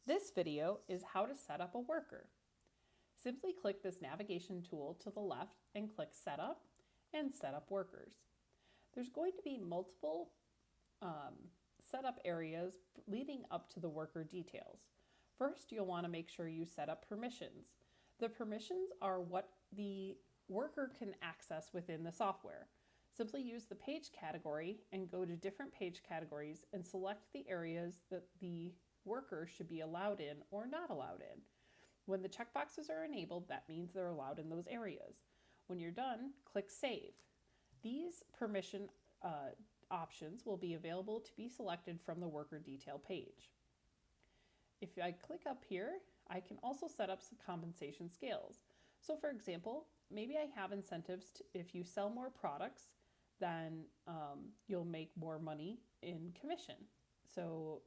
This video is how to set up a worker. Simply click this navigation tool to the left and click Setup and Set Up Workers. There's going to be multiple setup areas leading up to the worker details. First, you'll want to make sure you set up permissions. The permissions are what the worker can access within the software. Simply use the page category and go to different page categories and select the areas that the worker should be allowed in or not allowed in. When the checkboxes are enabled, that means they're allowed in those areas. When you're done, click Save. These permission options will be available to be selected from the worker detail page. If I click up here, I can also set up some compensation scales. So for example, maybe I have incentives if you sell more products, then you'll make more money in commission. So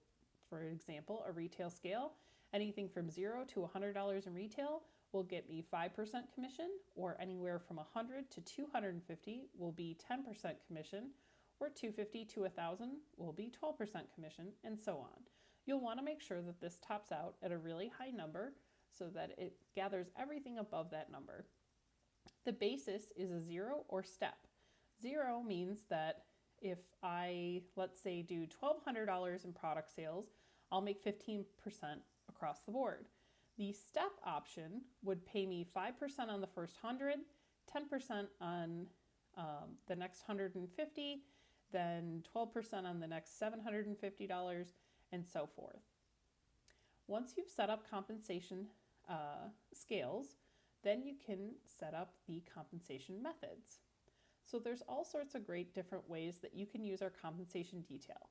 for example, a retail scale, anything from $0 to $100 in retail will get me 5% commission, or anywhere from 100 to 250 will be 10% commission, or 250 to 1,000 will be 12% commission, and so on. You'll want to make sure that this tops out at a really high number so that it gathers everything above that number. The basis is a 0 or step. 0 means that if I, let's say, do $1,200 in product sales, I'll make 15% across the board. The step option would pay me 5% on the first 100, 10% on the next 150, then 12% on the next $750, and so forth. Once you've set up compensation scales, then you can set up the compensation methods. So there's all sorts of great different ways that you can use our compensation detail.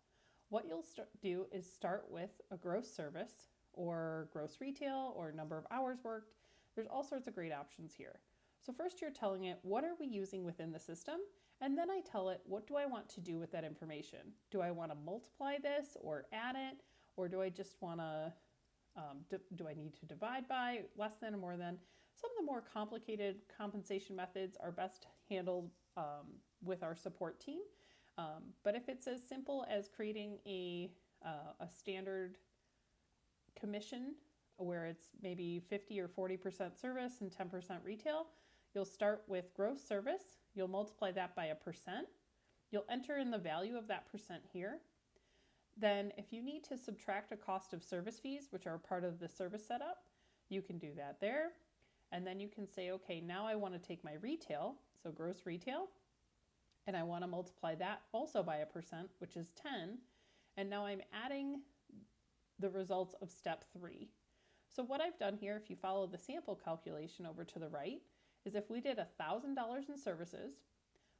What you'll do is start with a gross service or gross retail or number of hours worked. There's all sorts of great options here. So first you're telling it, what are we using within the system? And then I tell it, what do I want to do with that information? Do I want to multiply this or add it? Or do I just want to, do I need to divide by, less than or more than? Some of the more complicated compensation methods are best handled with our support team. But if it's as simple as creating a standard commission where it's maybe 50 or 40% service and 10% retail, you'll start with gross service. You'll multiply that by a percent. You'll enter in the value of that percent here. Then if you need to subtract a cost of service fees, which are part of the service setup, you can do that there. And then you can say, okay, now I want to take my retail, so gross retail, and I want to multiply that also by a percent, which is 10. And now I'm adding the results of step 3. So what I've done here, if you follow the sample calculation over to the right, is if we did $1,000 in services,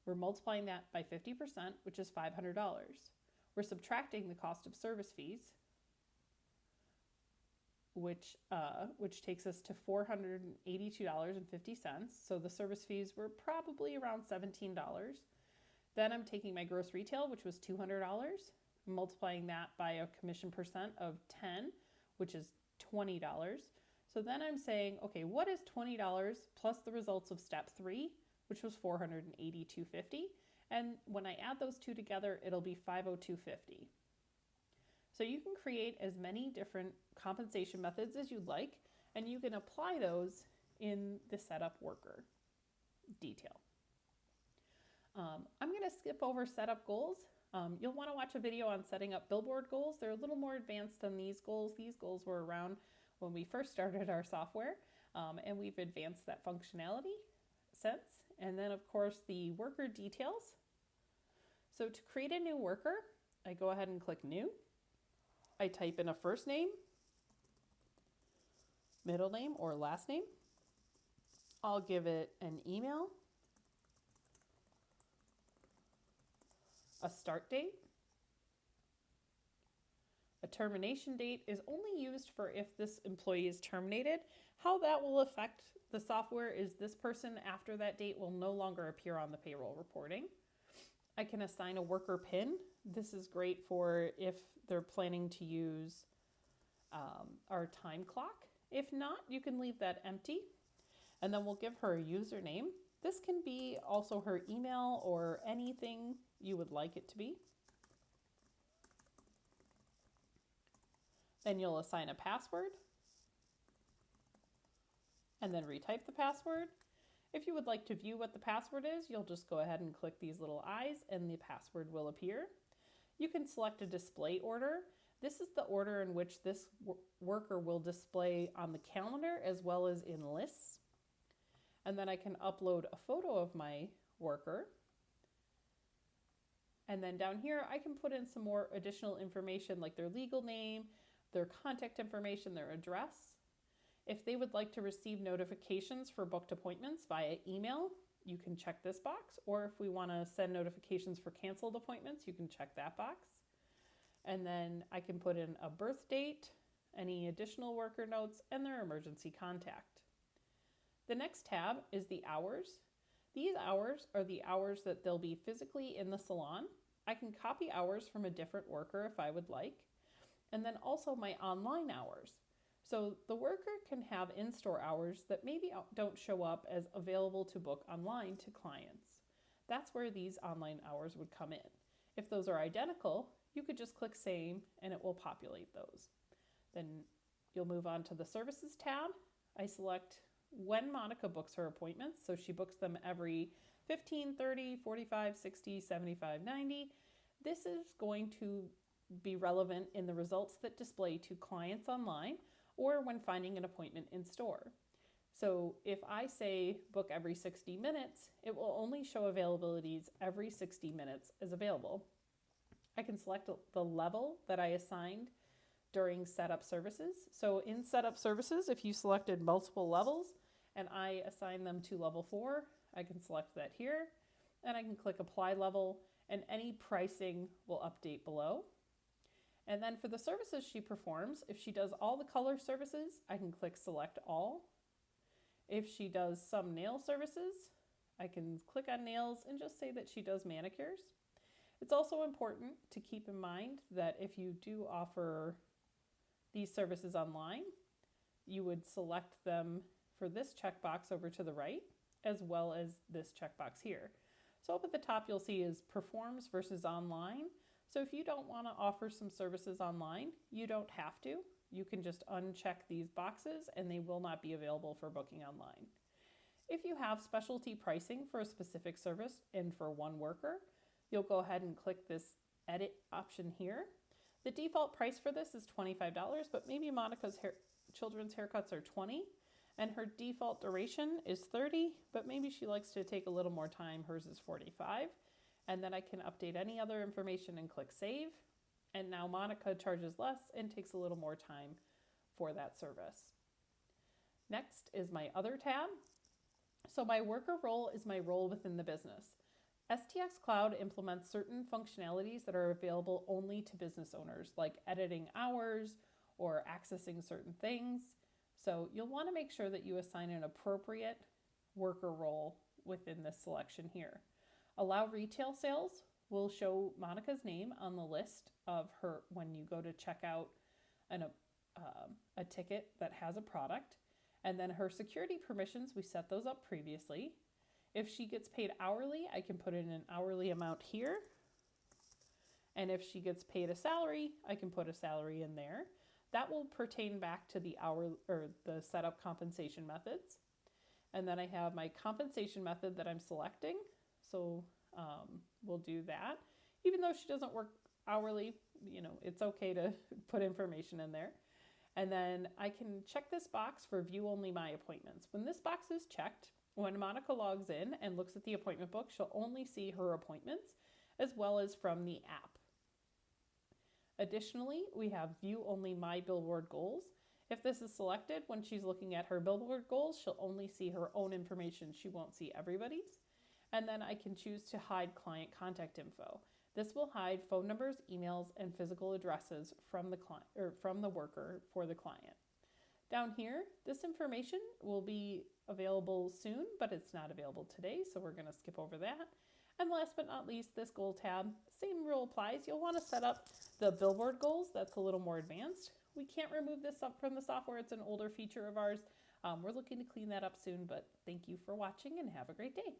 we're multiplying that by 50%, which is $500. We're subtracting the cost of service fees, which takes us to $482.50. So the service fees were probably around $17. Then I'm taking my gross retail, which was $200, multiplying that by a commission percent of 10, which is $20. So then I'm saying, okay, what is $20 plus the results of step 3, which was $482.50? And when I add those two together, it'll be $502.50. So you can create as many different compensation methods as you'd like, and you can apply those in the setup worker detail. I'm going to skip over setup goals. You'll want to watch a video on setting up billboard goals. They're a little more advanced than these goals. These goals were around when we first started our software, and we've advanced that functionality since. And then of course the worker details. So to create a new worker, I go ahead and click New. I type in a first name, middle name, or last name. I'll give it an email, a start date. A termination date is only used for if this employee is terminated. How that will affect the software is this person after that date will no longer appear on the payroll reporting. I can assign a worker PIN. This is great for if they're planning to use our time clock. If not, you can leave that empty. And then we'll give her a username. This can be also her email or anything you would like it to be. Then you'll assign a password and then retype the password. If you would like to view what the password is, you'll just go ahead and click these little eyes and the password will appear. You can select a display order. This is the order in which this worker will display on the calendar as well as in lists. And then I can upload a photo of my worker. And then down here, I can put in some more additional information like their legal name, their contact information, their address. If they would like to receive notifications for booked appointments via email, you can check this box. Or if we want to send notifications for canceled appointments, you can check that box. And then I can put in a birth date, any additional worker notes, and their emergency contact. The next tab is the hours. These hours are the hours that they'll be physically in the salon. I can copy hours from a different worker if I would like. And then also my online hours. So the worker can have in-store hours that maybe don't show up as available to book online to clients. That's where these online hours would come in. If those are identical, you could just click same and it will populate those. Then you'll move on to the services tab. I select when Monica books her appointments. So she books them every 15, 30, 45, 60, 75, 90. This is going to be relevant in the results that display to clients online or when finding an appointment in store. So if I say book every 60 minutes, it will only show availabilities every 60 minutes as available. I can select the level that I assigned during setup services. So in setup services, if you selected multiple levels and I assign them to level 4, I can select that here and I can click apply level and any pricing will update below. And then for the services she performs, if she does all the color services, I can click select all. If she does some nail services, I can click on nails and just say that she does manicures. It's also important to keep in mind that if you do offer these services online, you would select them for this checkbox over to the right, as well as this checkbox here. So up at the top, you'll see is performs versus online. So if you don't want to offer some services online, you don't have to. You can just uncheck these boxes and they will not be available for booking online. If you have specialty pricing for a specific service and for one worker, you'll go ahead and click this edit option here. The default price for this is $25, but maybe Monica's children's haircuts are $20 and her default duration is 30, but maybe she likes to take a little more time. Hers is 45. And then I can update any other information and click save. And now Monica charges less and takes a little more time for that service. Next is my other tab. So my worker role is my role within the business. STX Cloud implements certain functionalities that are available only to business owners, like editing hours or accessing certain things. So you'll want to make sure that you assign an appropriate worker role within this selection here. Allow retail sales will show Monica's name on the list of her when you go to check out a ticket that has a product. And then her security permissions, we set those up previously. If she gets paid hourly, I can put in an hourly amount here. And if she gets paid a salary, I can put a salary in there. That will pertain back to the hour or the setup compensation methods. And then I have my compensation method that I'm selecting. So we'll do that. Even though she doesn't work hourly, it's okay to put information in there. And then I can check this box for view only my appointments. When this box is checked, when Monica logs in and looks at the appointment book, she'll only see her appointments as well as from the app. Additionally, we have view only my billboard goals. If this is selected, when she's looking at her billboard goals, she'll only see her own information. She won't see everybody's. And then I can choose to hide client contact info. This will hide phone numbers, emails, and physical addresses from the client or from the worker for the client. Down here, this information will be available soon, but it's not available today, so we're going to skip over that. And last but not least, this goal tab, same rule applies. You'll want to set up the billboard goals. That's a little more advanced. We can't remove this up from the software. It's an older feature of ours. We're looking to clean that up soon, but thank you for watching and have a great day.